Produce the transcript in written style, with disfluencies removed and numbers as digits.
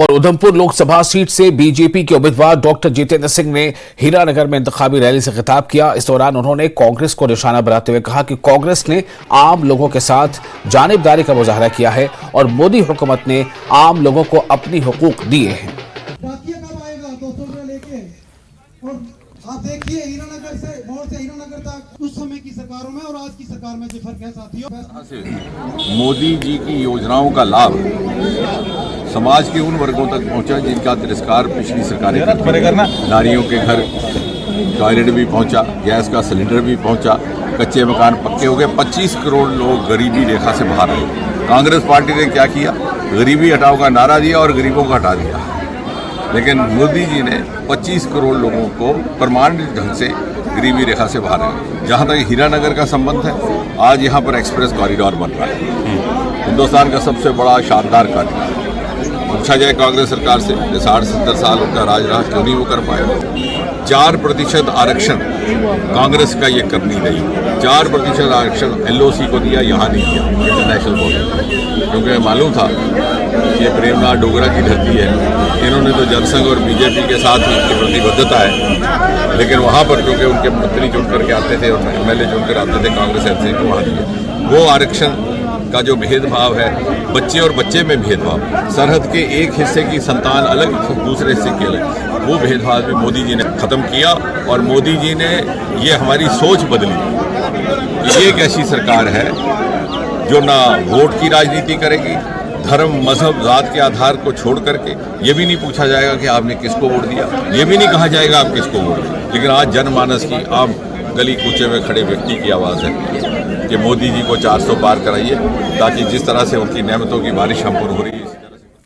और उधमपुर लोकसभा सीट से बीजेपी के उम्मीदवार डॉक्टर जितेंद्र सिंह ने हीरानगर में इंतखाबी रैली से खिताब किया। इस दौरान उन्होंने कांग्रेस को निशाना बनाते हुए कहा कि कांग्रेस ने आम लोगों के साथ जानिबदारी का मुजाहरा किया है और मोदी हुकूमत ने आम लोगों को अपनी हुकूक दिए हैं। कब आएगा 200 रुपये लेके? और आप देखिए हीरानगर से मोड़ से हीरानगर तक उस समय की सरकारों में और आज की सरकार में जो फर्क है साथियों। मोदी जी की योजनाओं का लाभ समाज के उन वर्गों तक पहुंचा जिनका तिरस्कार पिछली सरकारें करती। नारियों के घर टॉयलेट भी पहुंचा, गैस का सिलेंडर भी पहुंचा, कच्चे मकान पक्के हो गए। 25 करोड़ लोग गरीबी रेखा से बाहर आए। कांग्रेस पार्टी ने क्या किया? गरीबी हटाओ का नारा दिया और गरीबों को हटा दिया। लेकिन मोदी जी ने 25 करोड़ लोगों को परमानेंट ढंग से गरीबी रेखा से बाहर है। जहाँ तक हीरानगर का संबंध है, आज यहाँ पर एक्सप्रेस कॉरिडोर बन रहा है, हिंदुस्तान का सबसे बड़ा शानदार कॉरिडोर। पूछा जाए कांग्रेस सरकार से, 60-70 साल उनका राज रहा, क्यों नहीं वो कर पाया? 4% आरक्षण कांग्रेस का ये कर नहीं रही। 4% आरक्षण LOC को दिया, यहाँ नहीं दिया इंटरनेशनल बॉर्डर, क्योंकि मालूम था कि प्रेमनाथ डोगरा की धरती है। इन्होंने तो जनसंघ और बीजेपी के साथ ही इनकी प्रतिबद्धता है, लेकिन वहाँ पर क्योंकि उनके मंत्री चुन करके आते थे और MLA चुन कर आते थे कांग्रेस एमसी को, वहाँ दिया। वो आरक्षण का जो भेदभाव है, बच्चे और बच्चे में भेदभाव, सरहद के एक हिस्से की संतान अलग, दूसरे हिस्से की अलग, वो भेदभाव भी मोदी जी ने खत्म किया। और मोदी जी ने ये हमारी सोच बदली। ये एक ऐसी सरकार है जो ना वोट की राजनीति करेगी, धर्म मजहब जात के आधार को छोड़ करके। ये भी नहीं पूछा जाएगा कि आपने किसको वोट दिया, ये भी नहीं कहा जाएगा आप किसको वोट दिया। लेकिन आज जनमानस की, आम गली कूचे में खड़े व्यक्ति की आवाज़ है कि मोदी जी को 400 पार कराइए, ताकि जिस तरह से उनकी नेमतों की बारिश हम पर हो रही है।